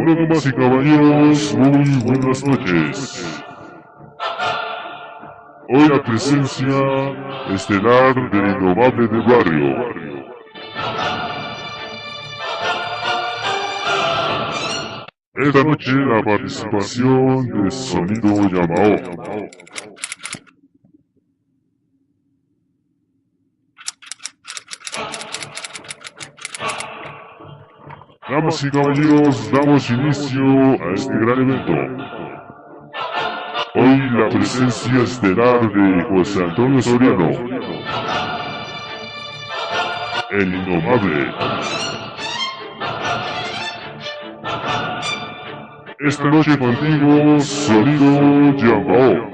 Bueno, damas y caballeros, muy buenas noches. Hoy la presencia estelar del innomable del barrio. Esta noche la participación de Sonido Yamao. Damas y caballeros, damos inicio a este gran evento. Hoy la presencia estelar de José Antonio Soriano, el innomable. Esta noche contigo, Sonido Yamao.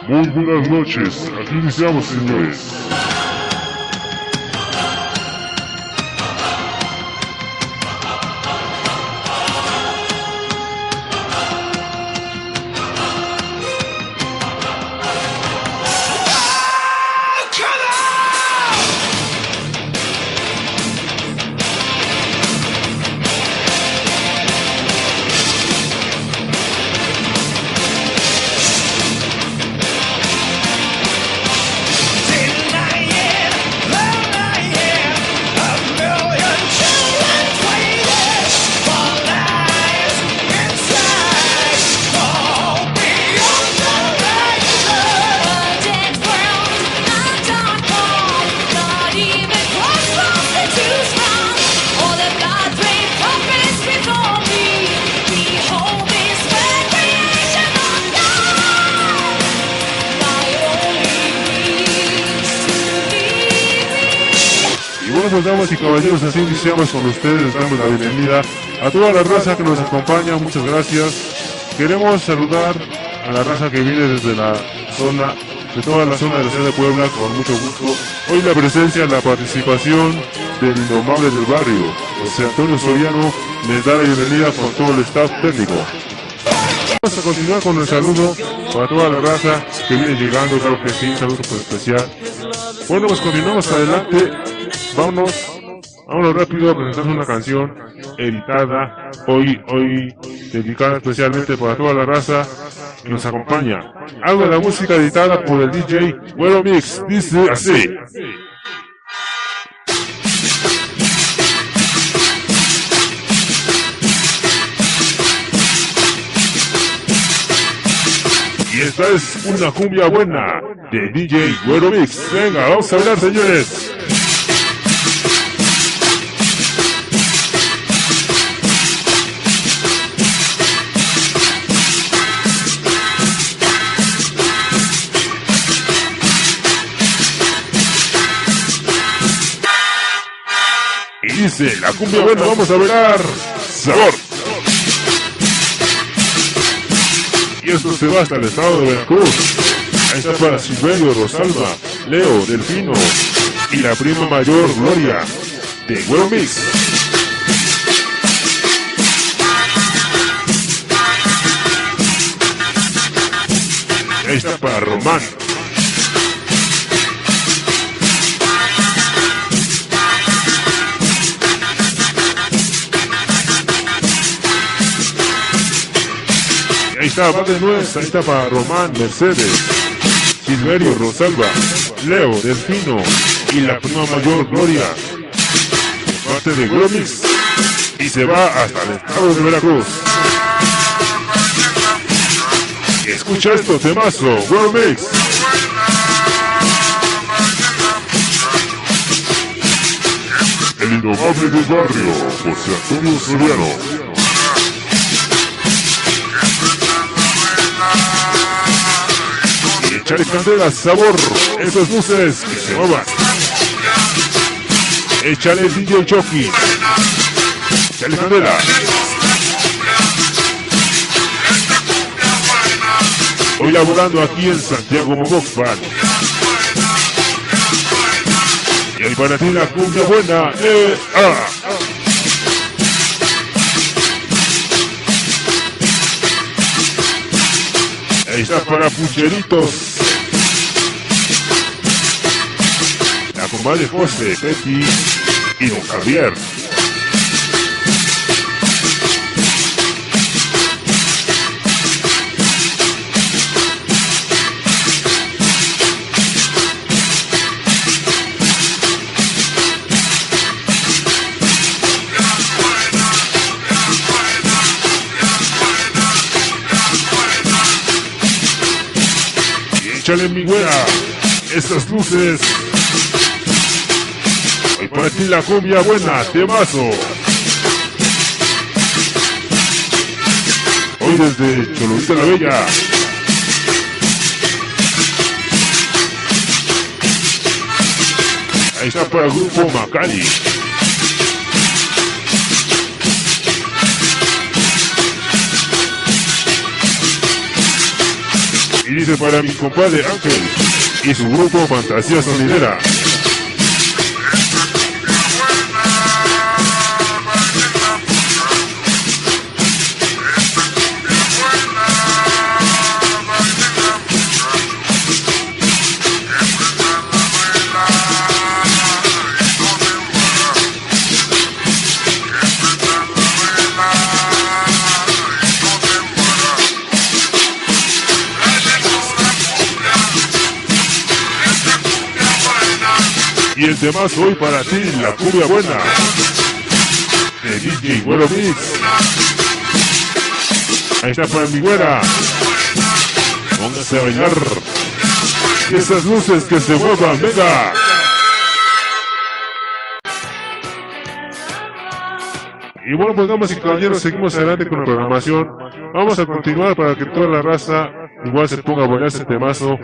Muy buenas noches, aquí iniciamos, señores. Pues, damas y caballeros, así iniciamos con ustedes, damos la bienvenida a toda la raza que nos acompaña. Muchas gracias. Queremos saludar a la raza que viene desde la zona, de toda la zona de la ciudad de Puebla, con mucho gusto. Hoy la presencia, la participación del innomable del barrio, José Antonio Soriano, les da la bienvenida con todo el staff técnico. Vamos a continuar con el saludo para toda la raza que viene llegando, claro que sí, un saludo súper especial. Bueno, pues continuamos adelante. Vámonos rápido a presentar una canción editada, hoy dedicada especialmente para toda la raza que nos acompaña. Algo de la música editada por el DJ Güero Mix, dice así. Y esta es una cumbia buena de DJ Güero Mix. Venga, vamos a hablar, señores. Y dice, la cumbia buena, vamos a ver sabor. Y esto se va hasta el estado de Veracruz. Ahí está para Silverio, Rosalba, Leo, Delfino y la prima mayor Gloria de Güero Mix. Ahí está para Román. Ahí está, Padre Nuez, ahí está para Román, Mercedes, Silverio, Rosalba, Leo, Delfino y la prima mayor Gloria, de parte de Güero Mix, y se va hasta el estado de Veracruz. Escucha esto, temazo, Güero Mix. El innomable del barrio, José Antonio Soriano. Echale candela, sabor, esas luces que se muevan. Échale el DJ Chucky. Échale candela. Hoy laborando aquí en Santiago Mogoxpan. Y ahí para ti la cumbia buena. Ahí está para Pucheritos. La comadre José, Betty y don Javier. Échale mi güera, estas luces. Hoy para ti la cumbia buena, temazo. Hoy desde Cholulita la Bella. Ahí está para el grupo Macari. Y dice para mi compadre Ángel y su grupo Fantasía Sonidera. Y el tema hoy para ti, la cumbia buena de DJ Güero Mix. Ahí está para mi güera. Póngase a bailar. Y esas luces que se muevan, venga. Y bueno, pues damas y caballeros, seguimos adelante con la programación. Vamos a continuar para que toda la raza igual se ponga a bailar este temazo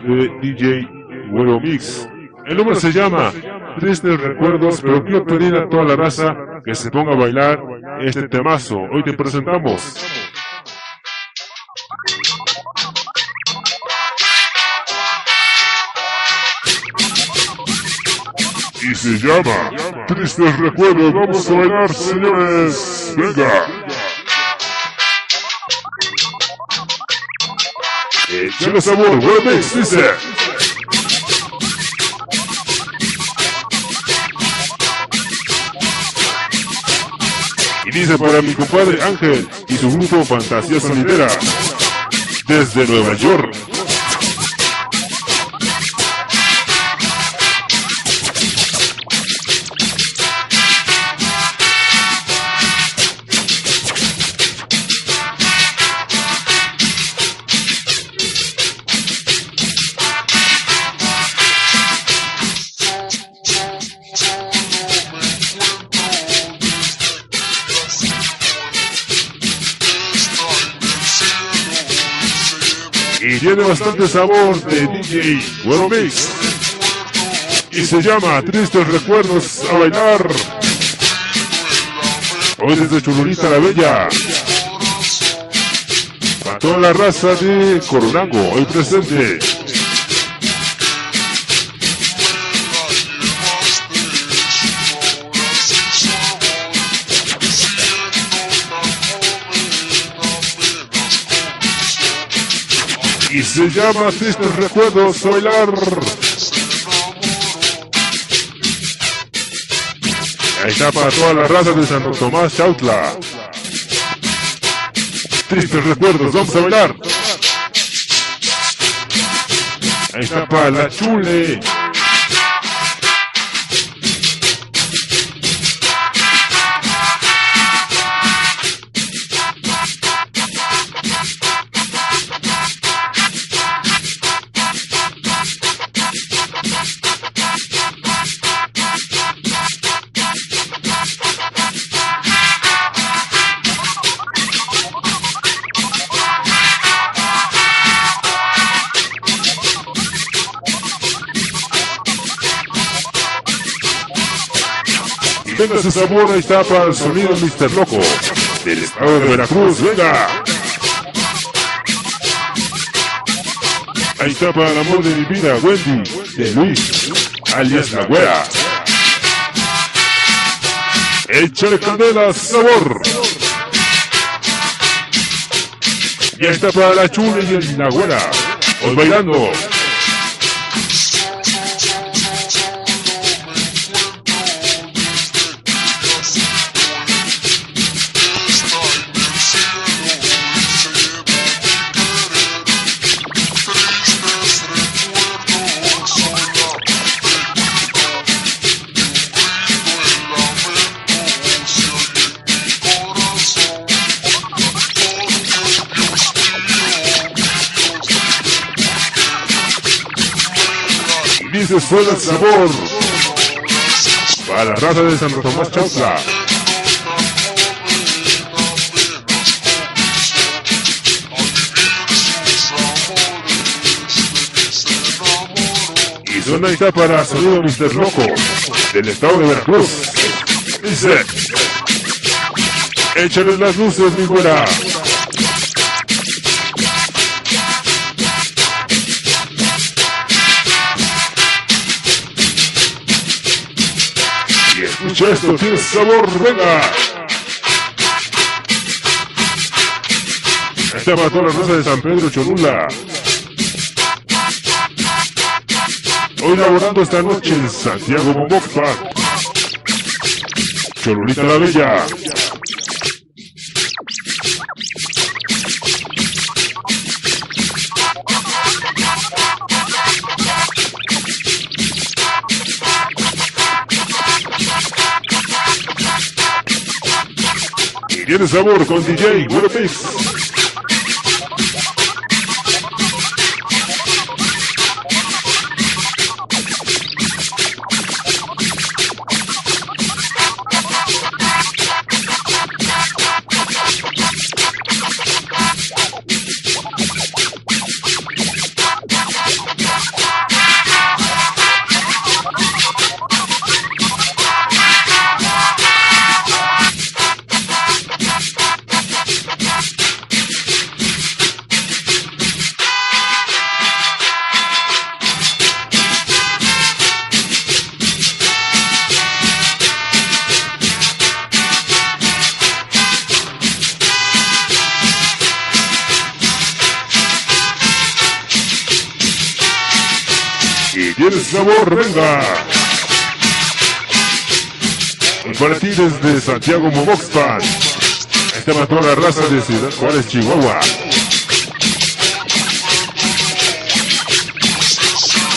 de DJ Güero Mix. El número se llama Tristes Recuerdos, pero quiero pedir a toda la raza que se ponga a bailar este temazo. Hoy te presentamos. Y se llama Tristes Recuerdos. Vamos a bailar, señores. Venga. Échale sabor, Güero Mix, dice. Y dice para mi compadre Ángel y su grupo Fantasía Sonidera desde Nueva York. Y tiene bastante sabor de DJ Güero Mix. Y se llama Tristes Recuerdos, a bailar. Hoy desde Cholulita la Bella. Para toda la raza de Coronango, hoy presente. Y se llama Tristes Recuerdos, a bailar. Ahí está para toda la raza de Santo Tomás Chautla. Tristes Recuerdos, vamos a bailar. Ahí está para la Chule. Venga ese sabor, ahí está para el sonido Mr. Loco del estado de Veracruz, venga. Ahí está para el amor de mi vida, Wendy, de Luis, alias La Güera. Échale candela, sabor. Y está para la chula y la güera. Os bailando. Dices fuera el sabor para la raza de San Tomás Chautla. Y suena está para Saludo Mr. Loco del estado de Veracruz. Dice: échales las luces, mi güera. Escucha esto, tiene sabor, venga. Esta mató la raza de San Pedro Cholula. Hoy laborando esta noche en Santiago Momoxpac. Cholulita la Bella. Tiene sabor con DJ Güero Mix. Y tiene sabor, venga. Y para ti desde Santiago Momoxpan. Esta mató a la raza de Ciudad Juárez, Chihuahua.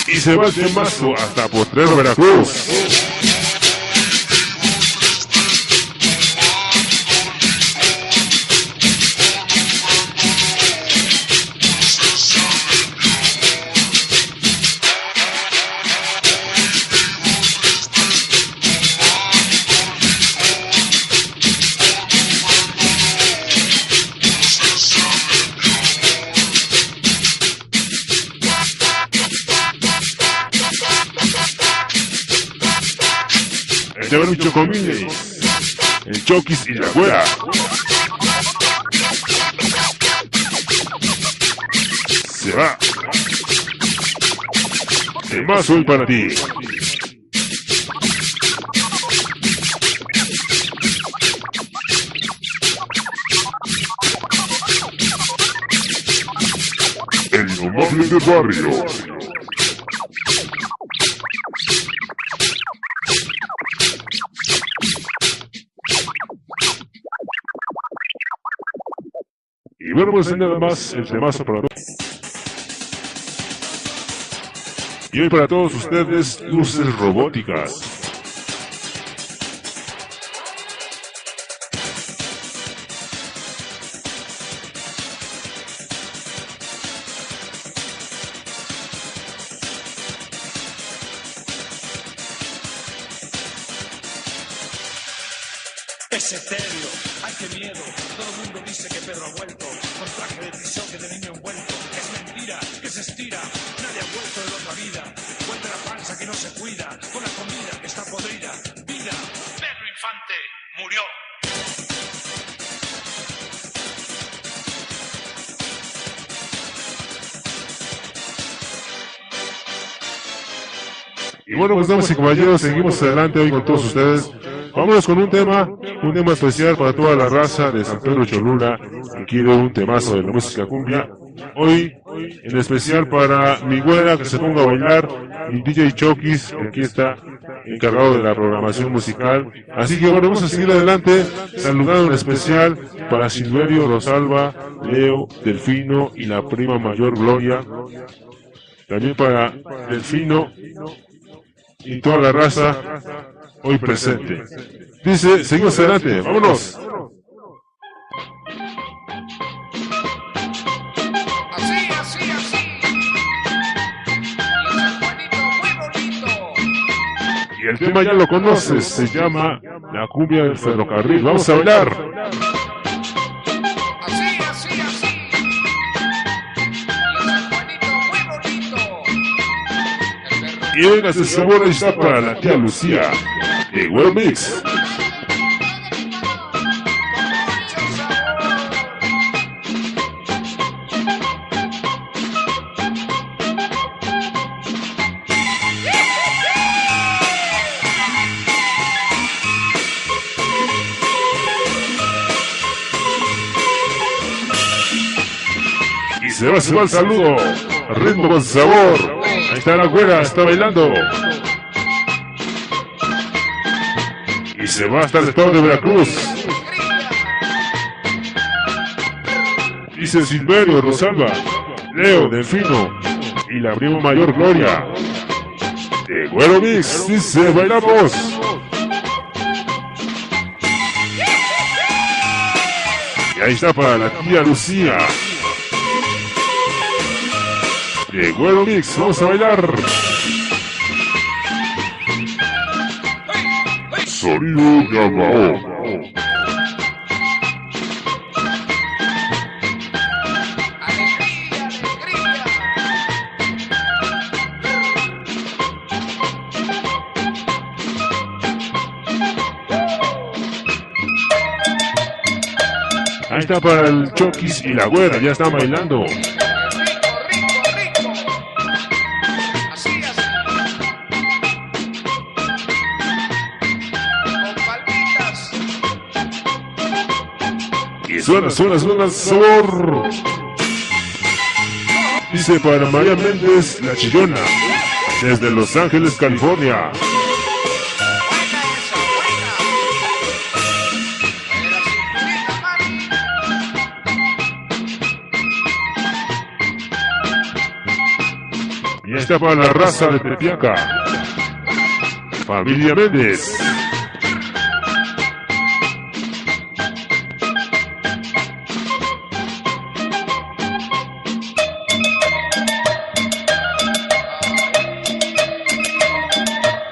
Y se va el temazo hasta Potrero, Veracruz. Se van un chocomines, el Chokis y la güera. Se va. El más hoy para ti. El innombrable del barrio. Y bueno, pues nada más el temazo para todos. Y hoy para todos ustedes, luces robóticas. Es etéreo, ay qué miedo, todo el mundo dice que Pedro ha vuelto, con traje de que de niño envuelto, es mentira, que se estira, nadie ha vuelto de la otra vida, vuelve la panza que no se cuida, con la comida que está podrida, vida, Pedro Infante murió. Y bueno, pues damas y caballeros, seguimos adelante hoy con todos ustedes. Vámonos con un tema especial para toda la raza de San Pedro Cholula que quiere un temazo de la música cumbia. Hoy, en especial para mi güera que se ponga a bailar, y DJ Chokis, que aquí está encargado de la programación musical. Así que bueno, vamos a seguir adelante, saludando en especial para Silverio, Rosalba, Leo, Delfino y la prima mayor Gloria. También para Delfino y toda la raza hoy presente. Dice, seguimos adelante, vámonos. Y el tema ya lo conoces, se llama La Cumbia del Ferrocarril. Vamos a bailar. Y venga ese sabor, ahí está para la tía Lucía de Güero Mix. Y se va el saludo, ritmo con sabor. Ahí está la güera, está bailando. Y se va hasta el estado de Veracruz. Dice Silverio, Rosalba, Leo, Delfino y la prima mayor Gloria de Güero Mix. Dice, bailamos. Y ahí está para la tía Lucía de Güero Mix. Vamos a bailar. Sonido Yamao. Ahí está para el Chokis y la güera, ya están bailando. Y suena, sabor. Dice para María Méndez, la chillona, desde Los Ángeles, California. Y está para la raza de Tepiaca, familia Méndez.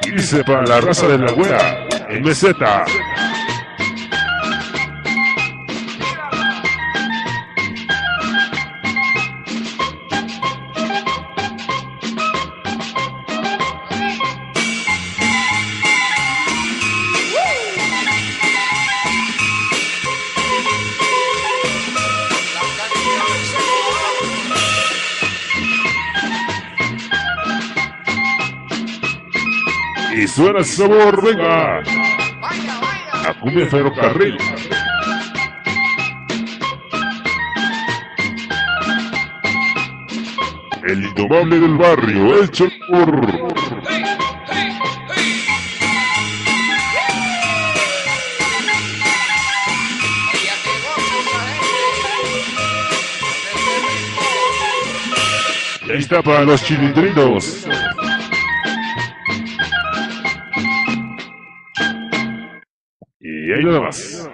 Y dice para la raza de la güera, en Meseta. Y suena el sabor, venga. La cumbia ferrocarril. El indomable del barrio, el Chocor. Y ahí está para los chilindrinos. Y ahí nada más.